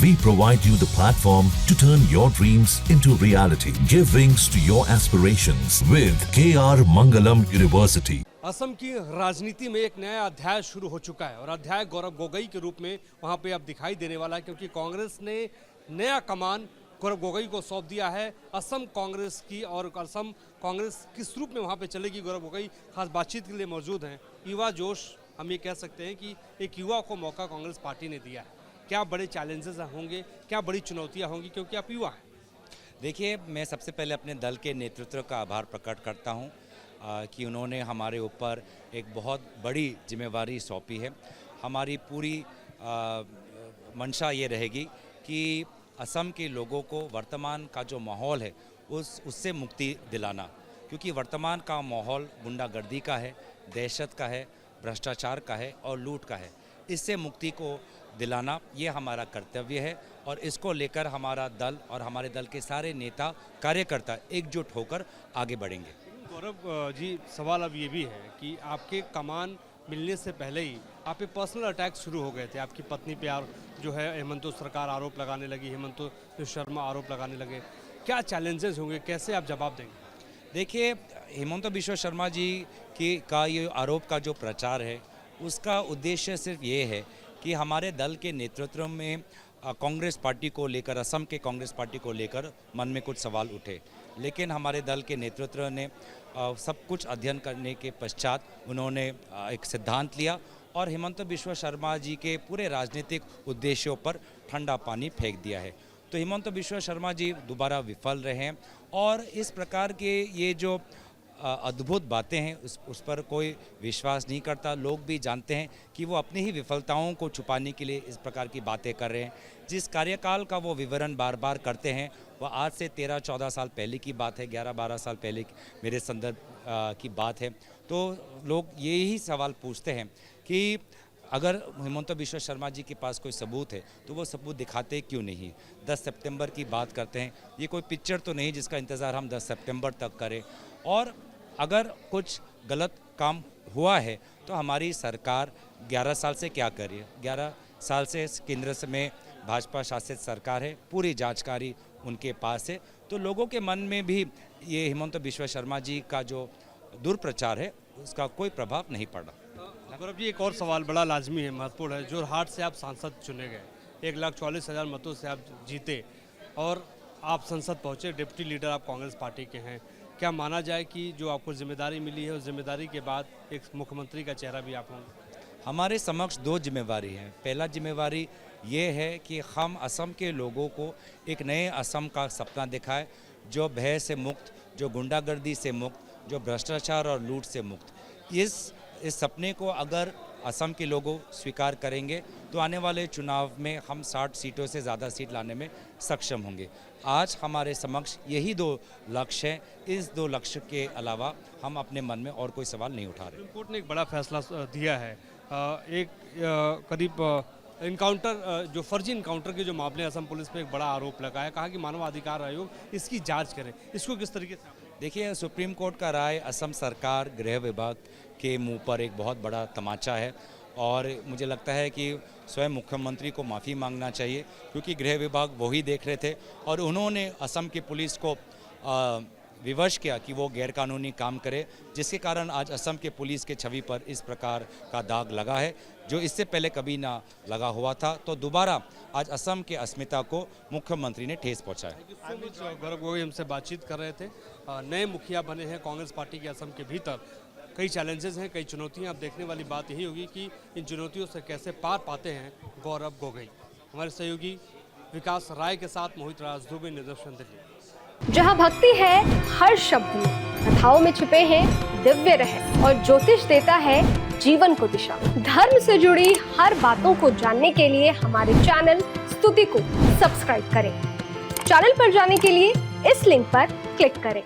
We provide you the platform to turn your dreams into reality. Give wings to your aspirations with KR Mangalam University. Assam की राजनीति में एक नया अध्याय शुरू हो चुका है और अध्याय गौरव गोगोई के रूप में वहां पे अब दिखाई देने वाला है, क्योंकि कांग्रेस ने नया कमान गौरव गोगोई को सौंप दिया है असम कांग्रेस की। और असम कांग्रेस किस रूप में वहां पे चलेगी, गौरव गोगोई खास बातचीत के लिए मौजूद हैं। युवा जोश, हम ये कह सकते हैं कि एक युवा को मौका कांग्रेस पार्टी ने दिया है। क्या बड़े चैलेंजेस होंगे, क्या बड़ी चुनौतियाँ होंगी, क्योंकि आप युवा हैं? देखिए, मैं सबसे पहले अपने दल के नेतृत्व का आभार प्रकट करता हूँ कि उन्होंने हमारे ऊपर एक बहुत बड़ी जिम्मेवारी सौंपी है। हमारी पूरी मंशा ये रहेगी कि असम के लोगों को वर्तमान का जो माहौल है उससे मुक्ति दिलाना, क्योंकि वर्तमान का माहौल गुंडागर्दी का है, दहशत का है, भ्रष्टाचार का है और लूट का है। इससे मुक्ति को दिलाना ये हमारा कर्तव्य है और इसको लेकर हमारा दल और हमारे दल के सारे नेता कार्यकर्ता एकजुट होकर आगे बढ़ेंगे। गौरव जी, सवाल अब ये भी है कि आपके कमान मिलने से पहले ही आप पे पर्सनल अटैक शुरू हो गए थे। आपकी पत्नी पे जो है हेमंत सरकार आरोप लगाने लगी, हेमंत शर्मा आरोप लगाने लगे। क्या चैलेंजेस होंगे, कैसे आप जवाब देंगे? देखिए, हेमंत बिश्व शर्मा जी का ये आरोप का जो प्रचार है उसका उद्देश्य सिर्फ ये है कि हमारे दल के नेतृत्व में कांग्रेस पार्टी को लेकर, असम के कांग्रेस पार्टी को लेकर मन में कुछ सवाल उठे। लेकिन हमारे दल के नेतृत्व ने सब कुछ अध्ययन करने के पश्चात उन्होंने एक सिद्धांत लिया और हेमंत बिश्व शर्मा जी के पूरे राजनीतिक उद्देश्यों पर ठंडा पानी फेंक दिया है। तो हेमंत बिश्व शर्मा जी दोबारा विफल रहे हैं और इस प्रकार के ये जो अद्भुत बातें हैं उस पर कोई विश्वास नहीं करता। लोग भी जानते हैं कि वो अपनी ही विफलताओं को छुपाने के लिए इस प्रकार की बातें कर रहे हैं। जिस कार्यकाल का वो विवरण बार बार करते हैं वह आज से 13-14 साल पहले की बात है, 11-12 साल पहले मेरे संदर्भ की बात है। तो लोग यही सवाल पूछते हैं कि अगर हेमंत बिश्व शर्मा जी के पास कोई सबूत है तो वो सबूत दिखाते क्यों नहीं। 10 सितंबर की बात करते हैं, ये कोई पिक्चर तो नहीं जिसका इंतज़ार हम 10 सितंबर तक करें। और अगर कुछ गलत काम हुआ है तो हमारी सरकार 11 साल से क्या कर रही है? 11 साल से केंद्र में भाजपा शासित सरकार है, पूरी जानकारी उनके पास है। तो लोगों के मन में भी ये हेमंत बिश्व शर्मा जी का जो दुष्प्रचार है उसका कोई प्रभाव नहीं पड़ा। गौरव जी, एक और सवाल बड़ा लाजमी है, महत्वपूर्ण है। जोरहाट से आप सांसद चुने गए, 1,40,000 मतों से आप जीते और आप संसद पहुंचे, डिप्टी लीडर आप कांग्रेस पार्टी के हैं। क्या माना जाए कि जो आपको जिम्मेदारी मिली है उस जिम्मेदारी के बाद एक मुख्यमंत्री का चेहरा भी आप होंगे? हमारे समक्ष 2 जिम्मेवारी हैं। पहला जिम्मेवारी ये है कि हम असम के लोगों को एक नए असम का सपना दिखाएं, जो भय से मुक्त, जो गुंडागर्दी से मुक्त, जो भ्रष्टाचार और लूट से मुक्त। इस सपने को अगर असम के लोगों स्वीकार करेंगे तो आने वाले चुनाव में हम 60 सीटों से ज़्यादा सीट लाने में सक्षम होंगे। आज हमारे समक्ष यही 2 लक्ष्य हैं। इस 2 लक्ष्य के अलावा हम अपने मन में और कोई सवाल नहीं उठा रहे। सुप्रीम कोर्ट ने एक बड़ा फैसला दिया है, करीब इनकाउंटर, जो फर्जी इनकाउंटर के जो मामले असम पुलिस पे एक बड़ा आरोप लगाया, कहा कि मानवाधिकार आयोग इसकी जांच करे। इसको किस तरीके से? देखिए, सुप्रीम कोर्ट का राय असम सरकार, गृह विभाग के मुंह पर एक बहुत बड़ा तमाचा है और मुझे लगता है कि स्वयं मुख्यमंत्री को माफ़ी मांगना चाहिए, क्योंकि गृह विभाग वही देख रहे थे और उन्होंने असम की पुलिस को विवश किया कि वो गैरकानूनी काम करे, जिसके कारण आज असम के पुलिस के छवि पर इस प्रकार का दाग लगा है जो इससे पहले कभी ना लगा हुआ था। तो दोबारा आज असम के अस्मिता को मुख्यमंत्री ने ठेस पहुंचाया। गौरव गोगोई हमसे बातचीत कर रहे थे। नए मुखिया बने हैं कांग्रेस पार्टी के असम के भीतर। कई चैलेंजेस हैं, कई चुनौतियां। अब देखने वाली बात यही होगी कि इन चुनौतियों से कैसे पार पाते हैं गौरव गोगोई। हमारे सहयोगी विकास राय के साथ मोहित राज दुबे, निदर्शन दिल्ली। जहाँ भक्ति है हर शब्द में, कथाओं में छुपे हैं दिव्य रहस्य और ज्योतिष देता है जीवन को दिशा। धर्म से जुड़ी हर बातों को जानने के लिए हमारे चैनल स्तुति को सब्सक्राइब करें। चैनल पर जाने के लिए इस लिंक पर क्लिक करें।